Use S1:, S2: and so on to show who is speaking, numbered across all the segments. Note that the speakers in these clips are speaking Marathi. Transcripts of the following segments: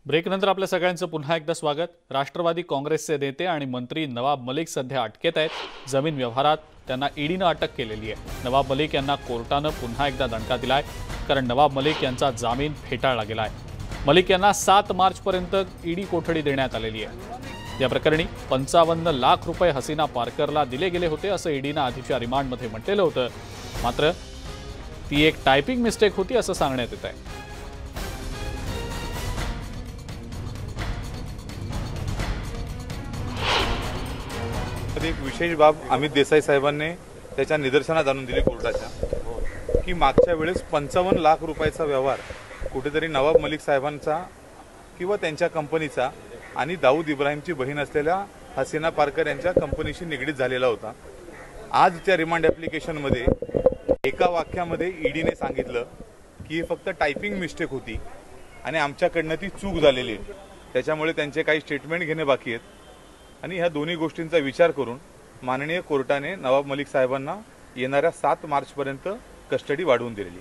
S1: ब्रेकनंतर आपल्या सगळ्यांचं पुन्हा एकदा स्वागत। राष्ट्रवादी काँग्रेसचे नेते आणि मंत्री नवाब मलिक सध्या अटकेत आहेत। जमीन व्यवहारात त्यांना ईडीने अटक केलेली आहे। नवाब मलिक यांना कोर्टाने पुन्हा एकदा दणका दिलाय, कारण नवाब मलिक यांचा जामीन फेटाळला गेलाय। मलिक यांना 7 मार्चपर्यंत ईडी कोठडी देण्यात आलेली आहे। या प्रकरणी 55 लाख रुपये हसीना पारकरला दिले गेले होते असं ईडीने आधीच्या रिमांडमध्ये म्हटलेलं होतं, मात्र ती एक टायपिंग मिस्टेक होती असं सांगण्यात येत आहे।
S2: एक विशेष बाब अमित देसाई साहेबांनी त्याच्या निदर्शनात आणून दिली कोर्टाच्या, की मागच्या वेळेस 55 लाख रुपयाचा व्यवहार कुठेतरी नवाब मलिक साहेबांचा किंवा त्यांच्या कंपनीचा आणि दाऊद इब्राहिमची बहीण असलेल्या हसीना पारकर यांच्या कंपनीशी निगडीत झालेला होता। आज त्या रिमांड ॲप्लिकेशनमध्ये एका वाक्यामध्ये ईडीने सांगितलं की हे फक्त टायपिंग मिस्टेक होती आणि आमच्याकडनं ती चूक झालेली आहे, त्याच्यामुळे त्यांचे काही स्टेटमेंट घेणे बाकी आहेत आणि ह्या दोन्ही गोष्टींचा विचार करून माननीय कोर्टाने नवाब मलिक साहेबांना येणाऱ्या 7 मार्चपर्यंत कस्टडी वाढवून दिलेली।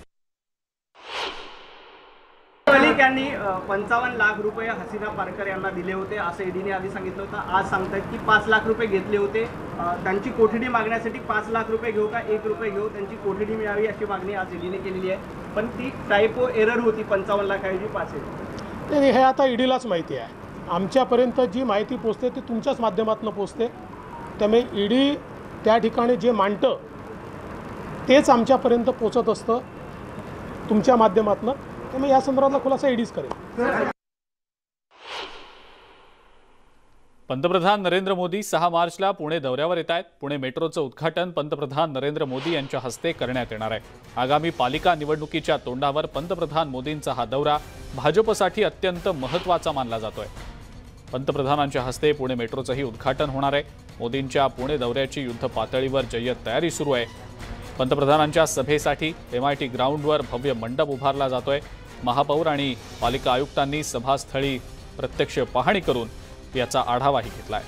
S3: मलिक यांनी 55 लाख रुपये हसीना पारकर यांना दिले होते असं ईडीने आधी सांगितलं होतं। आज सांगतात की 5 लाख रुपये घेतले होते। त्यांची कोठडी मागण्यासाठी 5 लाख रुपये घेऊ का 1 रुपये घेऊ, त्यांची कोठडी मिळावी अशी मागणी आज ईडीने केलेली आहे, पण ती टायपो एरर होती। 55 लाखाऐवजी 5 आहे।
S4: हे आता ईडीलाच माहिती आहे। आमच्यापर्यंत जी माहिती पोचते ती तुमच्याच माध्यमातून पोचते, त्यामुळे ईडी त्या ठिकाणी जे मांडतं तेच आमच्यापर्यंत पोचत असतं तुमच्या माध्यमातून, त्यामुळे या संदर्भातला खुलासा ईडीच करेल।
S1: पंतप्रधान नरेंद्र मोदी 6 मार्चला पुणे दौऱ्यावर येत आहेत। पुणे मेट्रोचं उद्घाटन पंतप्रधान नरेंद्र मोदी यांच्या हस्ते करण्यात येणार आहे। आगामी पालिका निवडणुकीच्या तोंडावर पंतप्रधान मोदींचा हा दौरा भाजपसाठी अत्यंत महत्त्वाचा मानला जातोय। पंतप्रधानांच्या हस्ते पुणे मेट्रोचंही उद्घाटन होणार आहे। मोदींच्या पुणे दौऱ्याची युद्ध पातळीवर जय्यत तयारी सुरू आहे। पंतप्रधानांच्या सभेसाठी MIT ग्राउंडवर भव्य मंडप उभारला जातोय। महापौर आणि पालिका आयुक्तांनी सभास्थळी प्रत्यक्ष पाहणी करून याचा आढावाही घेतलाय।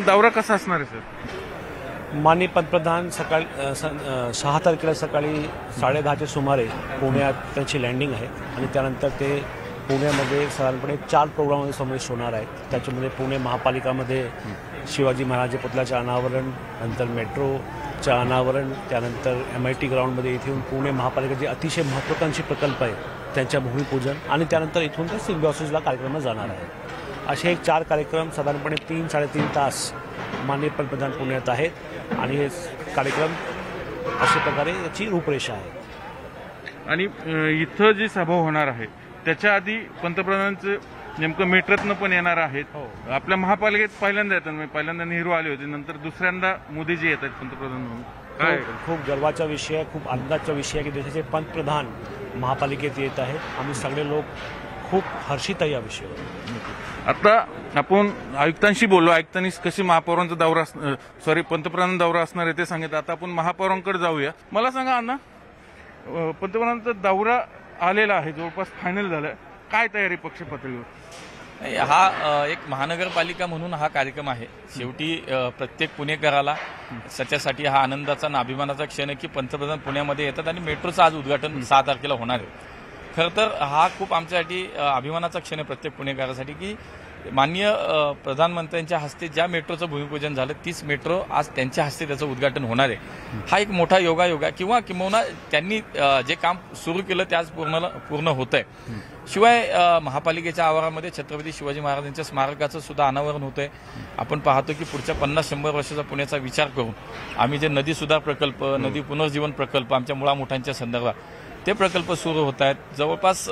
S5: दौरा कसा असणार आहे सर?
S6: माननीय पंतप्रधान सकाळी 6 तारखेला सकाळी 10:30च्या सुमारे पुण्यात त्यांची लँडिंग आहे आणि त्यानंतर ते पुण्यामध्ये साधारणपणे 4 प्रोग्राममध्ये समावेश होणार आहे। त्याच्यामध्ये पुणे महापालिकामध्ये शिवाजी महाराज पुतळ्याचे अनावरण, नंतर मेट्रोचं अनावरण, त्यानंतर MIT ग्राउंडमध्ये इथे येऊन पुणे महापालिकेचे अतिशय महत्त्वाकांक्षी प्रकल्प आहे त्यांच्या भूमिपूजन आणि त्यानंतर इथून ते सिम्बॉसिसला कार्यक्रम जाणार आहे। असे एक 4 कार्यक्रम साधारणपणे 3-3.5 तास माननीय पंतप्रधान पुण्यात आहेत आणि हे कार्यक्रम अशा प्रकारे याची रूपरेषा आहे।
S5: आणि इथं जी सभा होणार आहे त्याच्या आधी पंतप्रधानांचं नेमकं मेट्रोतनं पण येणार आहेत। आपल्या महापालिकेत पहिल्यांदा येतात, पहिल्यांदा नेहरू आले होते, नंतर दुसऱ्यांदा मोदीजी येत आहेत पंतप्रधान म्हणून। काय
S6: खूप गर्वाचा विषय, खूप आनंदाचा विषय की देशाचे पंतप्रधान महापालिकेत येत आहेत। आम्ही सगळे लोक खूप हर्षित आहे या विषयावर।
S5: आता आपण आयुक्तांशी बोललो, आयुक्तांनी कशी महापौरांचा दौरा पंतप्रधान दौरा असणार आहे ते सांगितलं। आता आपण महापौरांकडे जाऊया। मला सांगा अण्णा, पंतप्रधानांचा दौरा आलेला आहे, जवळपास फायनल झालं, काय तयारी पक्ष पातळीवर?
S7: हा एक महानगरपालिका म्हणून हा कार्यक्रम आहे। शेवटी प्रत्येक पुणेकराला त्याच्यासाठी हा आनंदाचा आणि अभिमानाचा क्षण आहे की पंतप्रधान पुण्यामध्ये येतात आणि मेट्रोचं आज उद्घाटन 6 तारखेला होणार आहे। खरं तर हा खूप आमच्यासाठी अभिमानाचा क्षण आहे प्रत्येक पुणेकरासाठी की माननीय प्रधानमंत्र्यांच्या हस्ते ज्या मेट्रोचं भूमिपूजन झालं तीच मेट्रो आज त्यांच्या हस्ते त्याचं उद्घाटन होणार आहे। हा एक मोठा योगायोगा किंवा किंबहुना त्यांनी जे काम सुरू केलं ते आज पूर्ण होत आहे। शिवाय महापालिकेच्या आवारामध्ये छत्रपती शिवाजी महाराजांच्या स्मारकाचं सुद्धा अनावरण होत आहे। आपण पाहतो की पुढच्या 50-100 वर्षाचा पुण्याचा विचार करून आम्ही जे नदी सुधार प्रकल्प, नदी पुनर्जीवन प्रकल्प आमच्या मुळामुठांच्या संदर्भात ते प्रकल्प सुरू होत आहेत। जवळपास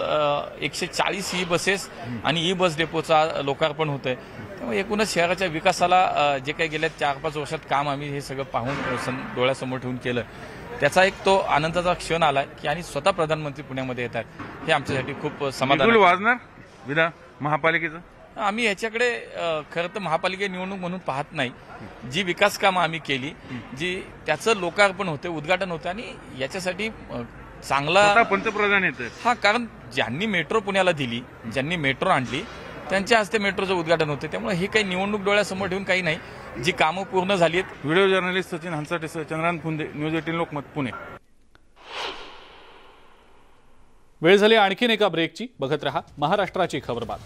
S7: 140 ई-बसेस आणि ई-बस डेपोचा लोकार्पण होत आहे। त्यामुळे एकूणच शहराच्या विकासाला जे काही गेल्या 4-5 वर्षात काम आम्ही हे सगळं पाहून डोळ्यासमोर ठेवून केलं, त्याचा एक तो आनंदाचा क्षण आला की आणि स्वतः प्रधानमंत्री पुण्यामध्ये येत आहेत, हे आमच्यासाठी खूप समाधान
S5: वाजणार विधान महापालिकेचं।
S7: आम्ही याच्याकडे खरं तर महापालिका निवडणूक म्हणून पाहत नाही। जी विकास कामं आम्ही केली, जी त्याचं लोकार्पण होते, उद्घाटन होते आणि याच्यासाठी चांगला
S5: पंतप्रधान येत
S7: हा, कारण ज्यांनी मेट्रो पुण्याला दिली, ज्यांनी मेट्रो आणली त्यांच्या हस्ते मेट्रोचं उद्घाटन होते। त्यामुळे ही काही निवडणूक डोळ्यासमोर ठेवून काही नाही, जी कामं पूर्ण झाली आहेत।
S5: Video journalist Sachin Hansate, Chandrakant Phunde, news 18 Lokmat, Pune.
S1: वेळ झाली आणखीन एका ब्रेकची. बघत रहा महाराष्ट्राची खबरबात.